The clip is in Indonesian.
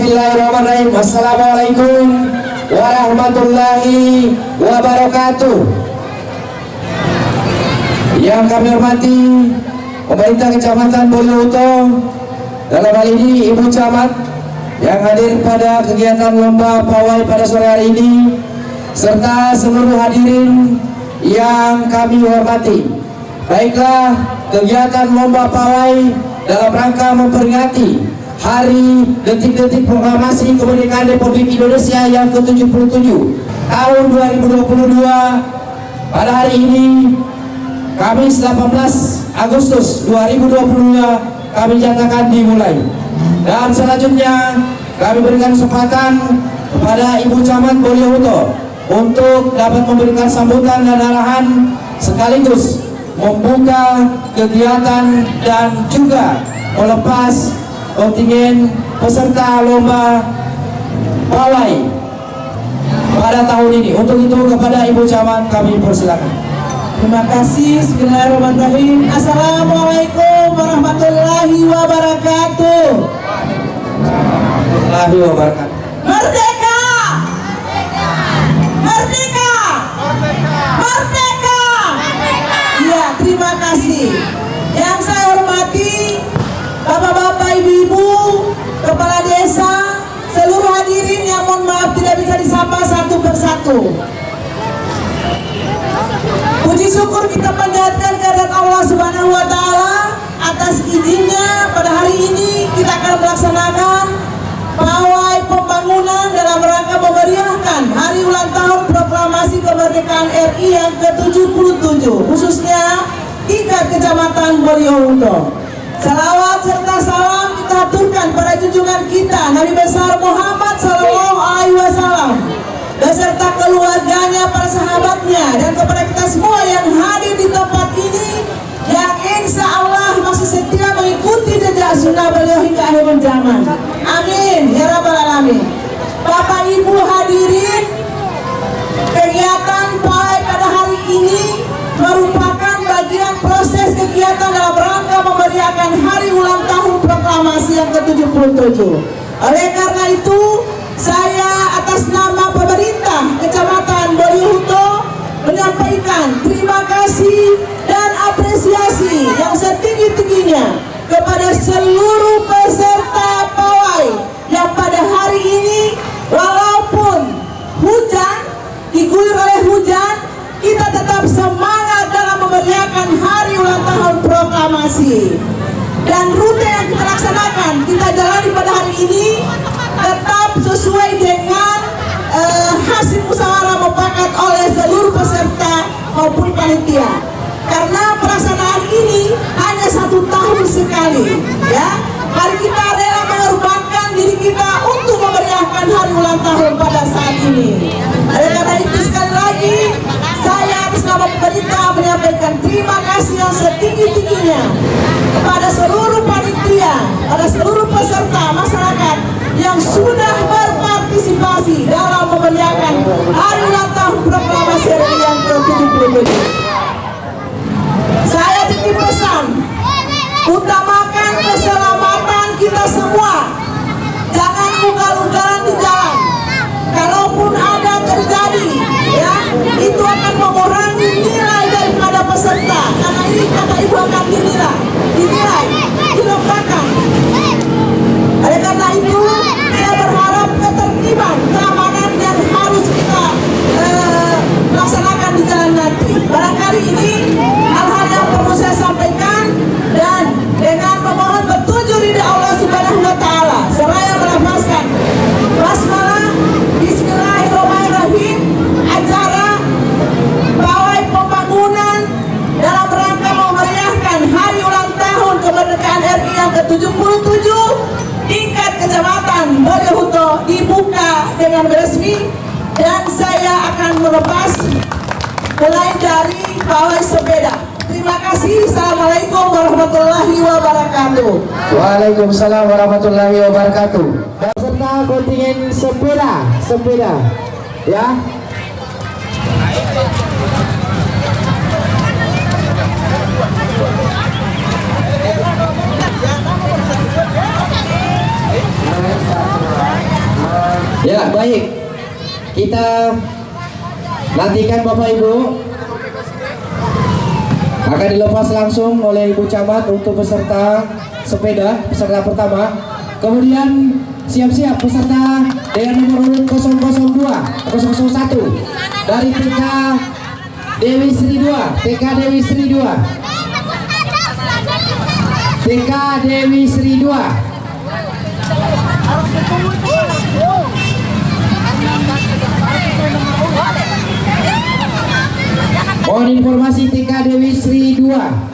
Bismillahirrahmanirrahim. Assalamualaikum warahmatullahi wabarakatuh. Yang kami hormati pemerintah Kecamatan Boyohuto, dalam hal ini Ibu Camat yang hadir pada kegiatan lomba pawai pada sore hari ini, serta seluruh hadirin yang kami hormati. Baiklah, kegiatan lomba pawai dalam rangka memperingati Hari Detik-Detik Proklamasi Kemerdekaan Republik Indonesia yang ke-77 tahun 2022. Pada hari ini, Kamis 18 Agustus 2022, kami nyatakan dimulai. Dan selanjutnya kami berikan kesempatan kepada Ibu Camat Boyohuto untuk dapat memberikan sambutan dan arahan sekaligus membuka kegiatan dan juga melepas kontingen peserta lomba pawai pada tahun ini. Untuk itu kepada Ibu Camat kami persilakan. Terima kasih. Bismillahirrahmanirrahim. Assalamualaikum warahmatullahi wabarakatuh. Warahmatullahi wabarakatuh. Merdeka! Merdeka! Merdeka! Ya, terima kasih. Yang saya hormati Bapak-bapak, ibu-ibu, kepala desa, seluruh hadirin yang mohon maaf tidak bisa disapa satu persatu. Puji syukur kita panjatkan kehadirat Allah Subhanahu wa Ta'ala atas izinnya pada hari ini kita akan melaksanakan pawai pembangunan dalam rangka memeriahkan hari ulang tahun proklamasi kemerdekaan RI yang ke-77, khususnya tingkat Kecamatan Boyohuto. Salawat serta salam kita aturkan pada junjungan kita Nabi besar Muhammad Sallallahu Alaihi Wasallam beserta keluarganya, para sahabatnya, dan kepada kita semua yang hadir di tempat ini yang insya Allah masih setia mengikuti jejak sunnah beliau hingga akhir zaman. Amin ya rabbal alamin. Bapak Ibu hadirin, kegiatan pawai pada hari ini merupakan bagian proses kegiatan dalam rangka memeriahkan hari ulang tahun proklamasi yang ke-77. Oleh karena itu, saya atas nama pemerintah Kecamatan Boyohuto menyampaikan terima kasih dan apresiasi yang setinggi-tingginya kepada seluruh peserta pawai yang pada hari ini walaupun hujan, diguyur oleh hujan, kita tetap semangat dalam memeriahkan hari ulang tahun proklamasi. Dan rute yang kita laksanakan, kita jalani pada hari ini tetap sesuai dengan hasil musyawarah mufakat oleh seluruh peserta maupun panitia. Karena pelaksanaan ini hanya 1 tahun sekali, ya. Mari kita rela mengorbankan diri kita untuk memeriahkan hari ulang tahun pada saat ini. Oleh karena itu sekali lagi saya atas nama pemerintah menyampaikan terima kasih yang setinggi-tingginya kepada seluruh panitia, pada seluruh peserta masyarakat yang sudah berpartisipasi dalam memeriahkan hari ulang tahun proklamasi RI yang ke-77. Saya titip pesan, utamakan keselamatan kita semua. Jangan ugal-ugalan di jalan. Kalaupun ada terjadi, ya, itu akan mengurangi nilai daripada peserta. Karena ini kata ibu akan dinilai, dilombakan. Oleh karena itu, saya berharap ketertiban, keamanan yang harus kita laksanakan di jalan nanti. Barangkali ini hal-hal yang perlu saya sampaikan, dan dengan memohon petunjuk ridha Allah Subhanahu wa Ta'ala, seraya melafazkan basmalah Bismillahirrahmanirrahim, acara pawai pembangunan dalam rangka memeriahkan hari ulang tahun kemerdekaan RI yang ke-77 tingkat Kecamatan Boyohuto dibuka dengan resmi, dan saya akan melepas mulai dari pawai sepeda. Terima kasih. Assalamualaikum warahmatullahi wabarakatuh. Waalaikumsalam warahmatullahi wabarakatuh. Peserta kontingen sepeda, ya. Ya, baik. Kita nantikan Bapak Ibu akan dilepas langsung oleh Ibu Camat untuk peserta sepeda, peserta pertama. Kemudian siap-siap peserta dengan nomor urut 002, 001 dari TK Dewi Sri 2, TK Dewi Sri 2, TK Dewi Sri 2. Mohon informasi TK Dewi Sri 2.